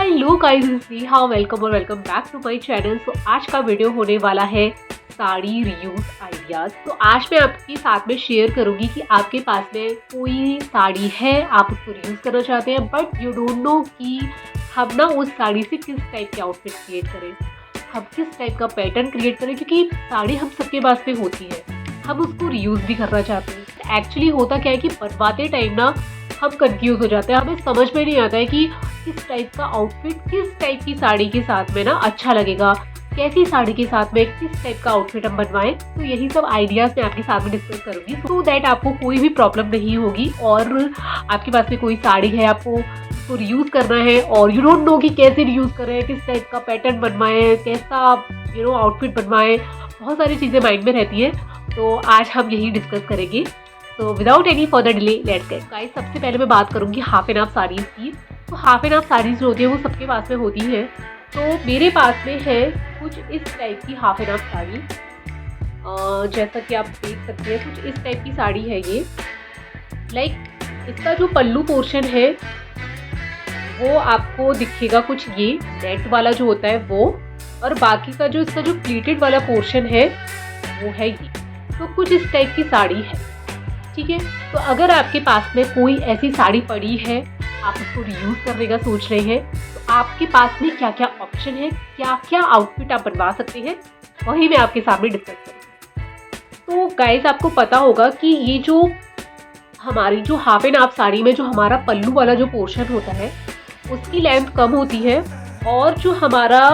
Hello guys, Neha, welcome और welcome back to my channel. तो आज का वीडियो होने वाला है साड़ी रीयूज आइडियाज। तो आज मैं आपके साथ में शेयर करूंगी कि आपके पास में कोई साड़ी है, आप उसको रीयूज करना चाहते हैं बट यू डोंट नो कि हम ना उस साड़ी से किस टाइप के आउटफिट क्रिएट करें, हम किस टाइप का पैटर्न क्रिएट करें, क्योंकि साड़ी हम सबके पास में होती है, हम उसको रीयूज भी करना चाहते हैं। एक्चुअली होता क्या है कि बनवाते टाइम ना हम कंफ्यूज हो जाते हैं, हमें समझ में नहीं आता है कि किस टाइप का आउटफिट किस टाइप की साड़ी के साथ में ना अच्छा लगेगा, कैसी साड़ी के साथ में किस टाइप का आउटफिट हम बनवाएं। तो यही सब आइडियाज मैं आपके साथ में डिस्कस करूंगी सो दैट आपको कोई भी प्रॉब्लम नहीं होगी। और आपके पास में कोई साड़ी है, आपको उसको रीयूज करना है और यू डोंट नो कि कैसे रीयूज करें, किस टाइप का पैटर्न बनवाएं, कैसा आउटफिट बनवाएं, बहुत सारी चीज़ें माइंड में रहती है। तो आज हम यही डिस्कस करेंगे। तो without any further delay let's get guys. सबसे पहले मैं बात करूंगी हाफ एंड हाफ साड़ीज की। तो हाफ एंड हाफ साड़ीज जो होती है वो सबके पास में होती है। तो मेरे पास में है कुछ इस टाइप की हाफ एंड हाफ साड़ी, जैसा कि आप देख सकते हैं कुछ इस टाइप की साड़ी है ये। इसका जो पल्लू पोर्शन है वो आपको दिखेगा कुछ ये नेट वाला जो होता है वो, और बाकी का जो इसका जो प्लीटेड वाला पोर्शन है वो है ये। तो कुछ इस टाइप की साड़ी है, ठीक है। तो अगर आपके पास में कोई ऐसी साड़ी पड़ी है, आप उसको रीयूज करने का सोच रहे हैं, तो आपके पास में क्या क्या ऑप्शन है, क्या क्या आउटफिट आप बनवा सकते हैं, वही मैं आपके सामने डिस्कस करूँगी। तो गाइस, आपको पता होगा कि ये जो हमारी जो हाफ एंड हाफ साड़ी में जो हमारा पल्लू वाला जो पोर्शन होता है उसकी लेंथ कम होती है, और जो हमारा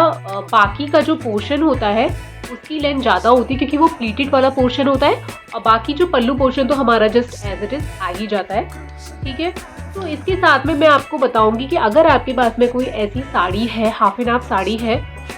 बाकी का जो पोर्शन होता है उसकी लेंथ ज़्यादा होती है, क्योंकि वो प्लीटेड वाला पोर्शन होता है और बाकी जो पल्लू पोर्शन तो हमारा जस्ट एज इट इज आ ही जाता है, ठीक है। तो इसके साथ में मैं आपको बताऊंगी कि अगर आपके पास में कोई ऐसी साड़ी है, हाफ एंड हाफ साड़ी है,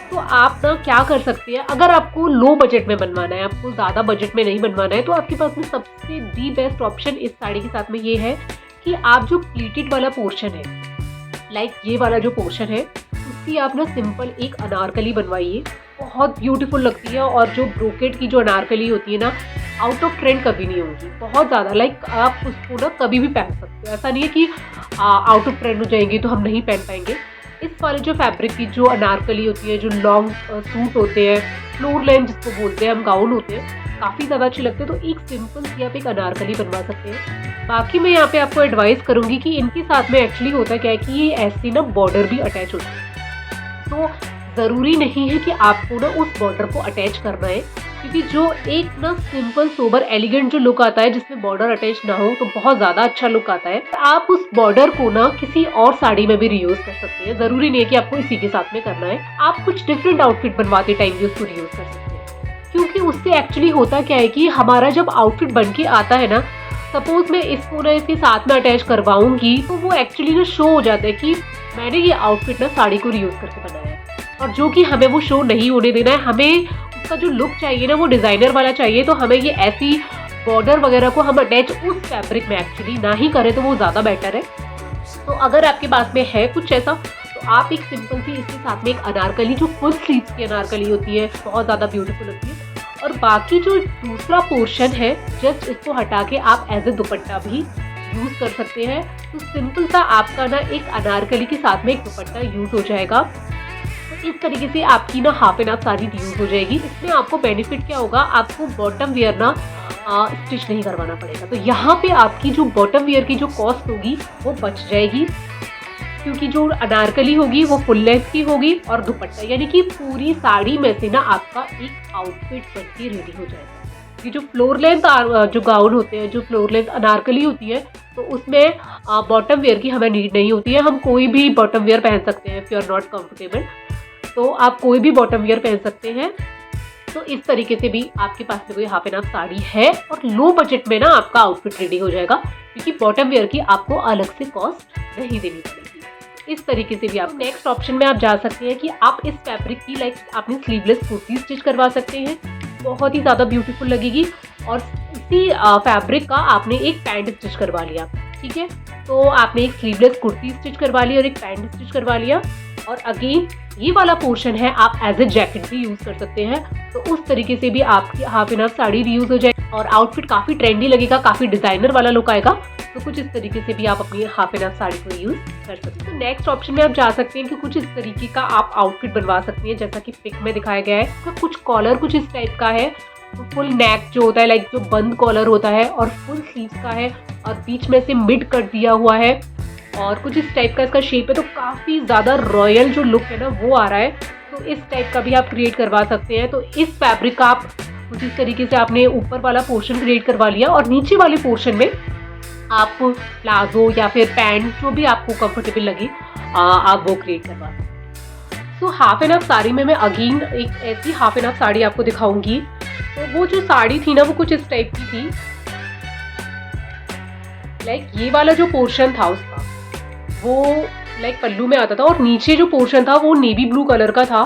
तो आप ना क्या कर सकते हैं। अगर आपको लो बजट में बनवाना है, आपको ज़्यादा बजट में नहीं बनवाना है, तो आपके पास में सबसे दी बेस्ट ऑप्शन इस साड़ी के साथ में ये है कि आप जो प्लीटेड वाला पोर्शन है, ये वाला जो पोर्शन है, उसकी आप ना सिंपल एक अनारकली बनवाइए, बहुत ब्यूटीफुल लगती है। और जो ब्रोकेट की जो अनारकली होती है ना, आउट ऑफ ट्रेंड कभी नहीं होगी, बहुत ज़्यादा आप उसको ना कभी भी पहन सकते हो। ऐसा नहीं है कि आउट ऑफ ट्रेंड हो जाएंगी तो हम नहीं पहन पाएंगे। इस वाले जो फैब्रिक की जो अनारकली होती है, जो लॉन्ग सूट होते हैं, फ्लोर लेंथ जिसको बोलते हैं हम, गाउन होते हैं, काफ़ी ज़्यादा अच्छे लगते हैं। तो एक सिंपल सी आप एक अनारकली बनवा सकते हैं। बाकी मैं यहाँ पे आपको एडवाइस करूँगी कि इनके साथ में एक्चुअली होता क्या है कि ये ऐसी ना बॉर्डर भी अटैच होती है। तो ज़रूरी नहीं है कि आपको ना उस बॉर्डर को अटैच करना है, क्योंकि जो एक ना सिंपल सोबर एलिगेंट जो लुक आता है जिसमें बॉर्डर अटैच ना हो, तो बहुत ज़्यादा अच्छा लुक आता है। आप उस बॉर्डर को ना किसी और साड़ी में भी रीयूज कर सकते हैं, ज़रूरी नहीं है कि आपको इसी के साथ में करना है। आप कुछ डिफरेंट आउटफिट बनवाते टाइम भी उसको रीयूज कर सकते हैं, क्योंकि उससे एक्चुअली होता क्या है कि हमारा जब आउटफिट बन के आता है ना, सपोज मैं इसको ना इसके साथ में अटैच करवाऊंगी, तो वो एक्चुअली ना शो हो जाता है कि मैंने ये आउटफिट ना साड़ी को रीयूज करके बनाया है, और जो कि हमें वो शो नहीं होने देना है। हमें उसका जो लुक चाहिए ना वो डिज़ाइनर वाला चाहिए। तो हमें ये ऐसी बॉर्डर वगैरह को हम अटैच उस फैब्रिक में एक्चुअली ना ही करें तो वो ज़्यादा बेटर है। तो अगर आपके पास में है कुछ ऐसा, तो आप एक सिंपल सी इसके साथ में एक अनारकली, जो फुल स्लीव्स की अनारकली होती है, बहुत ज़्यादा ब्यूटीफुल लगती है, और बाकी जो दूसरा पोर्शन है जस्ट इसको हटा के आप एज ए दुपट्टा भी यूज़ कर सकते हैं। तो सिंपल सा आपका ना एक अनारकली के साथ में एक दुपट्टा यूज़ हो जाएगा। तो इस तरीके से आपकी ना half and half sari use हो जाएगी। इसमें आपको बेनिफिट क्या होगा, आपको बॉटम वेयर ना स्टिच नहीं करवाना पड़ेगा। तो यहाँ पे आपकी जो बॉटम वेयर की जो कॉस्ट होगी वो बच जाएगी, क्योंकि जो अनारकली होगी वो फुल लेंथ की होगी, और दुपट्टा, यानी कि पूरी साड़ी में से ना आपका एक आउटफिट बन के रेडी हो जाएगा। ये जो फ्लोर लेंथ जो गाउन होते हैं, जो फ्लोर लेंथ अनारकली होती है, तो उसमें बॉटम वेयर की हमें नीड नहीं होती है। हम कोई भी बॉटम वेयर पहन सकते हैं, if you are not comfortable, तो आप कोई भी बॉटम वेयर पहन सकते हैं। तो इस तरीके से भी आपके पास में कोई हाफ एंड हाफ साड़ी है और लो बजट में ना आपका आउटफिट रेडी हो जाएगा, क्योंकि बॉटम वेयर की आपको अलग से कॉस्ट नहीं देनी पड़ेगी। इस तरीके से भी आप नेक्स्ट ऑप्शन में आप जा सकते हैं कि आप इस फैब्रिक की आपने स्लीवलेस कुर्ती स्टिच करवा सकते हैं, बहुत ही ज़्यादा ब्यूटीफुल लगेगी। और इसी फैब्रिक का आपने एक पैंट स्टिच करवा लिया, ठीक है। तो आपने एक स्लीवलेस कुर्ती स्टिच करवा ली और एक पैंट स्टिच करवा लिया, और अगेन ये वाला पोर्शन है आप एज ए जैकेट भी यूज़ कर सकते हैं। तो उस तरीके से भी आपकी half and half sari reuse हो जाएगी। और आउटफिट काफ़ी ट्रेंडी लगेगा, काफ़ी डिज़ाइनर वाला लुक आएगा। तो कुछ इस तरीके से भी आप अपनी हाफ एंड हाफ साड़ी को यूज़ कर सकते हैं। तो नेक्स्ट ऑप्शन में आप जा सकते हैं कि कुछ इस तरीके का आप आउटफिट बनवा सकती हैं, जैसा कि पिक में दिखाया गया है। तो कुछ कॉलर कुछ इस टाइप का है, तो फुल नेक जो होता है, लाइक जो बंद कॉलर होता है, और फुल स्लीव्स का है, और बीच में से मिड कट दिया हुआ है, और कुछ इस टाइप का इसका शेप है। तो काफ़ी ज़्यादा रॉयल जो लुक है ना वो आ रहा है। तो इस टाइप का भी आप क्रिएट करवा सकते हैं। तो इस फैब्रिक का आप कुछ इस तरीके से आपने ऊपर वाला पोर्शन क्रिएट करवा लिया, और नीचे वाले पोर्शन में आप प्लाजो या फिर पैंट जो भी आपको कंफर्टेबल लगे आप वो क्रिएट करवा सकते हैं। So half and half sari में मैं अगेन एक ऐसी हाफ एंड हाफ साड़ी आपको दिखाऊंगी। तो वो जो साड़ी थी ना वो कुछ इस टाइप की थी, लाइक ये वाला जो पोर्शन था उसका वो लाइक पल्लू में आता था, और नीचे जो पोर्शन था वो नेवी ब्लू कलर का था,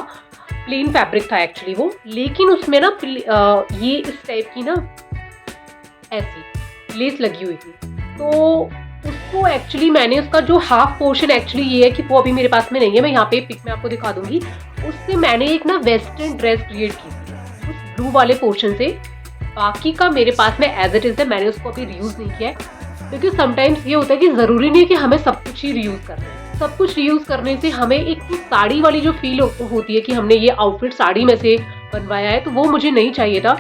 प्लेन फैब्रिक था एक्चुअली वो, लेकिन उसमें ना ये इस टाइप की ना ऐसी लेस लगी हुई थी। तो उसको एक्चुअली मैंने उसका जो हाफ पोर्शन एक्चुअली ये है कि वो अभी मेरे पास में नहीं है, मैं यहाँ पे पिक में आपको दिखा दूंगी। उससे मैंने एक ना वेस्टर्न ड्रेस क्रिएट की थी उस ब्लू वाले पोर्शन से। बाकी का मेरे पास में एज इट इज है, मैंने उसको अभी रीयूज नहीं किया है, क्योंकि समटाइम्स ये होता है कि जरूरी नहीं है कि हमें सब कुछ ही रीयूज करना है। सब कुछ रीयूज करने से हमें एक साड़ी वाली जो फील होती है कि हमने ये आउटफिट साड़ी में से बनवाया है, तो वो मुझे नहीं चाहिए था।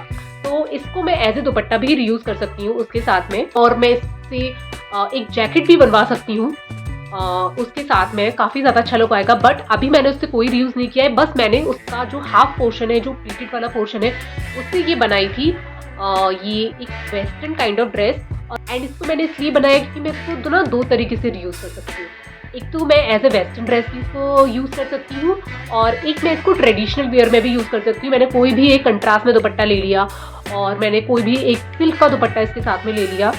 तो इसको मैं एज ए दुपट्टा भी रीयूज कर सकती हूँ उसके साथ में, और मैं इससे एक जैकेट भी बनवा सकती हूँ उसके साथ में, काफ़ी ज़्यादा अच्छा लुक आएगा। बट अभी मैंने उससे कोई रीयूज नहीं किया है, बस मैंने उसका जो हाफ पोर्शन है, जो प्लीटेड वाला पोर्शन है, उससे ये बनाई थी ये एक western kind of dress. And इसको मैंने इसलिए बनाया क्योंकि मैं इसको ना दो तरीके से रीयूज कर सकती हूँ। एक तो मैं एज ए वेस्टर्न ड्रेस भी इसको यूज़ कर सकती हूँ, और एक मैं इसको ट्रेडिशनल वेयर में भी यूज़ कर सकती हूँ। मैंने कोई भी एक कंट्रास्ट में दुपट्टा ले लिया, और मैंने कोई भी एक सिल्क का दुपट्टा इसके साथ में ले लिया,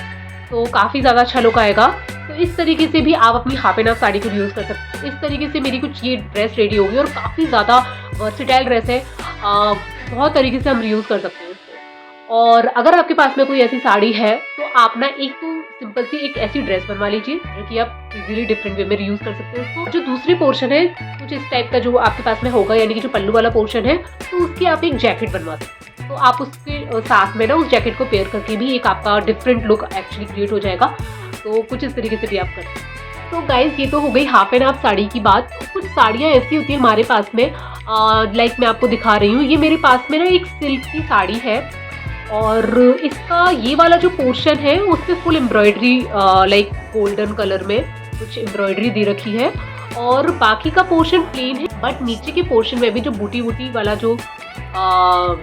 तो काफ़ी ज़्यादा अच्छा लुक आएगा। तो इस तरीके से भी आप अपनी हाफ एंड हाफ साड़ी को यूज़ कर सकते हैं। इस तरीके से मेरी कुछ ये ड्रेस रेडी होगी, और काफ़ी ज़्यादा वर्सेटाइल ड्रेस है, बहुत तरीके से हम यूज़ कर सकते हैं इसको। और अगर आपके पास में कोई ऐसी साड़ी है तो आप ना एक तो सिंपल सी एक ऐसी ड्रेस बनवा लीजिए जो कि आप इजीली डिफरेंट वे में यूज कर सकते हैं उसको। जो दूसरी पोर्शन है कुछ इस टाइप का जो आपके पास में होगा, यानी कि जो पल्लू वाला पोर्शन है, तो उसकी आप एक जैकेट बनवा सकते हैं। तो आप उसके साथ में ना उस जैकेट को पेयर करके भी एक आपका डिफरेंट लुक एक्चुअली क्रिएट हो जाएगा। तो कुछ इस तरीके से भी आप कर सकते हैं। तो गाइज ये तो हो गई हाफ एंड हाफ साड़ी की बात। कुछ साड़ियाँ ऐसी होती है हमारे पास में, लाइक मैं आपको दिखा रही हूँ, ये मेरे पास में ना एक सिल्क की साड़ी है, और इसका ये वाला जो पोर्शन है उससे full embroidery like golden colour में कुछ एम्ब्रॉयडरी दे रखी है, और बाकी का पोर्शन प्लेन है, बट नीचे के पोर्शन में भी जो बूटी बूटी वाला जो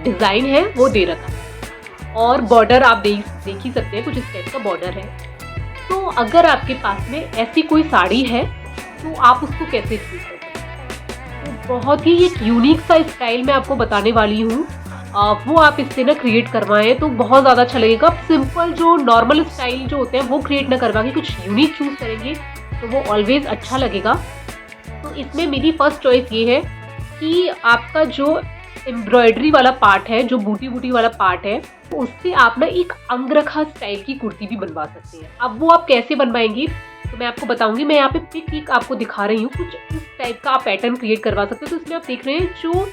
डिज़ाइन है वो दे रखा है, और बॉर्डर आप देख ही सकते हैं, कुछ इस टाइप का बॉर्डर है। तो अगर आपके पास में ऐसी कोई साड़ी है तो आप उसको कैसे यूज कर सकते हैं। तो बहुत ही एक यूनिक सा स्टाइल मैं आपको बताने वाली हूँ, वो आप इससे ना क्रिएट करवाएं तो बहुत ज़्यादा अच्छा लगेगा। सिंपल जो नॉर्मल स्टाइल जो होते हैं वो क्रिएट ना करवा के कुछ यूनिक चूज करेंगे तो वो ऑलवेज अच्छा लगेगा। तो इसमें मेरी फर्स्ट चॉइस ये है कि आपका जो एम्ब्रॉयडरी वाला पार्ट है, जो बूटी बूटी वाला पार्ट है, उससे आप ना एक अंगरखा स्टाइल की कुर्ती भी बनवा सकते हैं। अब वो आप कैसे बनवाएंगी तो मैं आपको बताऊंगी। मैं यहाँ पे पिक आपको दिखा रही हूँ, कुछ इस टाइप का आप पैटर्न क्रिएट करवा सकते हो। तो इसमें आप देख रहे हैं जो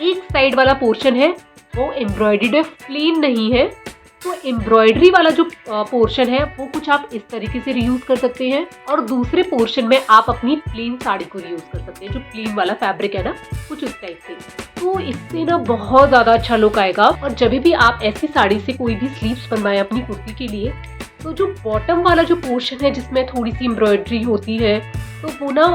एक साइड वाला पोर्शन है वो एम्ब्रॉयडर्ड है, प्लेन नहीं है। तो एम्ब्रॉयडरी वाला जो पोर्शन है वो कुछ आप इस तरीके से रीयूज कर सकते हैं, और दूसरे पोर्शन में आप अपनी प्लेन साड़ी को रीयूज कर सकते हैं, जो प्लेन वाला फैब्रिक है ना कुछ उस टाइप से। तो इससे ना बहुत ज़्यादा अच्छा लुक आएगा। और जब भी आप ऐसी साड़ी से कोई भी स्लीव्स बनवाएं अपनी कुर्ती के लिए, तो जो बॉटम वाला जो पोर्शन है जिसमें थोड़ी सी एम्ब्रॉयडरी होती है, तो वो ना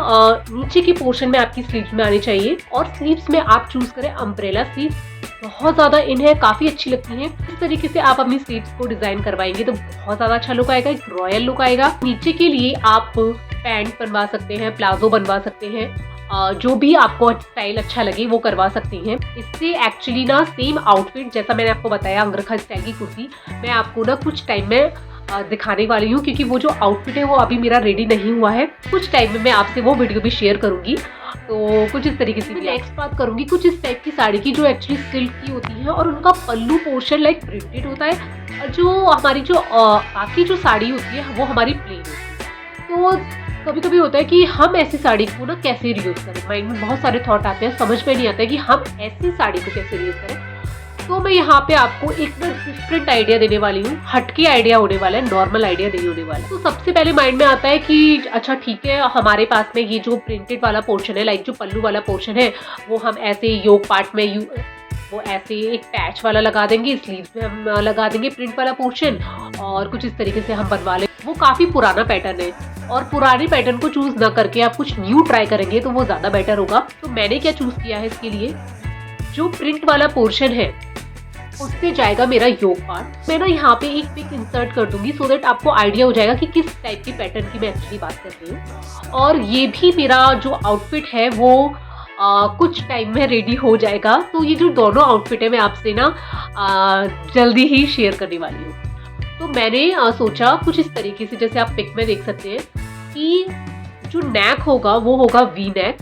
नीचे के पोर्शन में आपकी स्लीव्स में आनी चाहिए। और स्लीव्स में आप चूज करें अम्ब्रेला स्लीव्स, बहुत ज़्यादा इन है, काफ़ी अच्छी लगती हैं। इस तरीके से आप अपनी स्लीव्स को डिज़ाइन करवाएंगे तो बहुत ज़्यादा अच्छा लुक आएगा, एक रॉयल लुक आएगा। नीचे के लिए आप पैंट बनवा सकते हैं, प्लाजो बनवा सकते हैं, जो भी आपको स्टाइल अच्छा लगे वो करवा सकती हैं। इससे एक्चुअली ना सेम आउटफिट जैसा मैंने आपको बताया अंगरखा स्टाइल की कुर्ती, मैं आपको ना कुछ टाइम में दिखाने वाली हूँ, क्योंकि वो जो आउटफिट है वो अभी मेरा रेडी नहीं हुआ है। कुछ टाइम में मैं आपसे वो वीडियो भी शेयर करूंगी। तो कुछ इस तरीके से नेक्स्ट बात करूंगी कुछ इस टाइप की साड़ी की जो एक्चुअली सिल्क की होती है, और उनका पल्लू पोर्शन लाइक प्रिंटेड होता है, और जो हमारी जो बाकी जो साड़ी होती है वो हमारी प्लेन होती है। तो कभी कभी होता है कि हम ऐसी साड़ी को ना कैसे रीयूज करें, माइंड में बहुत सारे थॉट आते हैं, समझ में नहीं आता है कि हम ऐसी साड़ी को कैसे रीयूज करें। तो मैं यहाँ पे आपको एक ना डिफरेंट आइडिया देने वाली हूँ, हटके आइडिया होने वाला है, नॉर्मल आइडिया नहीं होने वाला। तो सबसे पहले माइंड में आता है कि अच्छा ठीक है, हमारे पास में ये जो प्रिंटेड वाला पोर्शन है, लाइक जो पल्लू वाला पोर्शन है, वो हम ऐसे योक पार्ट में वो ऐसे एक पैच वाला लगा देंगे, स्लीव्स में हम लगा देंगे प्रिंट वाला पोर्शन, और कुछ इस तरीके से हम बनवा लें। वो काफी पुराना पैटर्न है, और पुराने पैटर्न को चूज ना करके आप कुछ न्यू ट्राई करेंगे तो वो ज्यादा बेटर होगा। तो मैंने क्या चूज किया है इसके लिए, जो प्रिंट वाला पोर्शन है उससे जाएगा मेरा योक पार्ट। मैं ना यहाँ पे एक पिक इंसर्ट कर दूंगी सो दैट आपको आइडिया हो जाएगा कि किस टाइप की पैटर्न की मैं एक्चुअली बात कर रही हूँ। और ये भी मेरा जो आउटफिट है वो कुछ टाइम में रेडी हो जाएगा। तो ये जो दोनों आउटफिट है मैं आपसे ना जल्दी ही शेयर करने वाली हूँ। तो मैंने सोचा कुछ इस तरीके से, जैसे आप पिक में देख सकते हैं कि जो नेक होगा वो होगा वी नेक,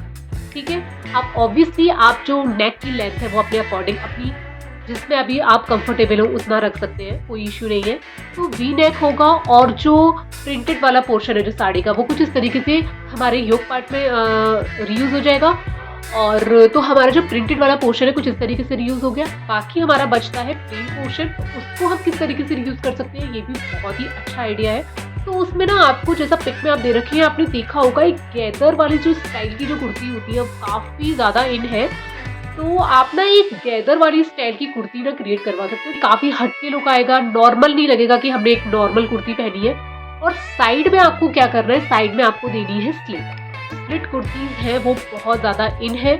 ठीक है। अब ऑब्वियसली आप जो नेक की लेंथ है वो अपने अकॉर्डिंग, अपनी जिसमें अभी आप कंफर्टेबल हो उतना रख सकते हैं, कोई इश्यू नहीं है। तो वी नेक होगा, और जो प्रिंटेड वाला पोर्शन है जो साड़ी का, वो कुछ इस तरीके से हमारे योक पार्ट में रीयूज हो जाएगा। और तो हमारा जो प्रिंटेड वाला पोर्शन है कुछ इस तरीके से रीयूज हो गया। बाकी हमारा बचता है प्लेन पोर्शन, तो उसको हम किस तरीके से रीयूज कर सकते हैं, ये भी बहुत ही अच्छा आइडिया है। तो उसमें ना आपको, जैसा पिक में आप दे रखी है, आपने देखा होगा एक गैदर वाली जो स्टाइल की जो कुर्ती होती है काफी ज्यादा इन है। तो आप ना एक गैदर वाली स्टाइल की कुर्ती ना क्रिएट करवा सकते हो, काफी हटके लुक आएगा, नॉर्मल नहीं लगेगा कि हमने एक नॉर्मल कुर्ती पहनी है। और साइड में आपको क्या करना है, साइड में आपको देनी है स्लिट। स्लिट कुर्तीज है वो बहुत ज्यादा इन है,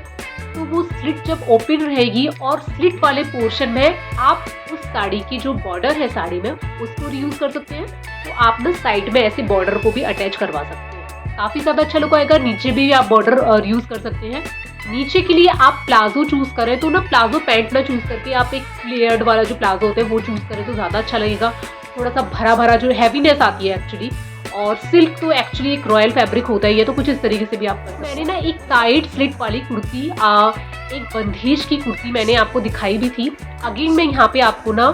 तो वो स्लिट जब ओपन रहेगी और स्लिट वाले पोर्शन में आप उस साड़ी की जो बॉर्डर है साड़ी में उसको रीयूज कर सकते हैं। तो आप ना साइड में ऐसे बॉर्डर को भी अटैच करवा सकते हैं, काफी ज्यादा अच्छा लुक आएगा। नीचे भी आप बॉर्डर रीयूज कर सकते हैं। नीचे के लिए आप प्लाजो चूज करें तो ना प्लाजो पैंट ना चूज करके आप एक फ्लेयर्ड वाला जो प्लाजो होता है वो चूज करें तो ज्यादा अच्छा लगेगा। थोड़ा सा भरा भरा जो हैवीनेस आती है एक्चुअली, और सिल्क तो एक्चुअली एक रॉयल फैब्रिक होता है, ये तो कुछ इस तरीके से भी आप कर सकते हैं। मैंने ना एक साइड स्लिट वाली कुर्ती, एक बंदेज की कुर्ती मैंने आपको दिखाई भी थी। अगेन मैं यहाँ पे आपको ना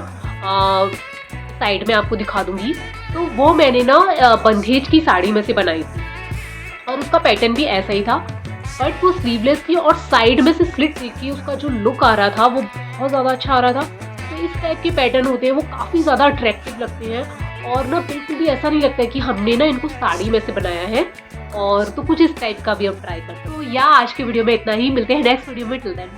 साइड में आपको दिखा दूंगी। तो वो मैंने ना बंदेज की साड़ी में से बनाई थी, और उसका पैटर्न भी ऐसा ही था, बट वो स्लीवलेस थी, और साइड में से स्लिट देखिए उसका जो लुक आ रहा था वो बहुत ज़्यादा अच्छा आ रहा था। तो इस टाइप के पैटर्न होते हैं वो काफ़ी ज़्यादा अट्रैक्टिव लगते हैं, और ना बिल्कुल भी ऐसा नहीं लगता है कि हमने ना इनको साड़ी में से बनाया है। और तो कुछ इस टाइप का भी हम ट्राई करते हैं। तो या आज के वीडियो में इतना ही, मिलते हैं नेक्स्ट वीडियो में। Till then.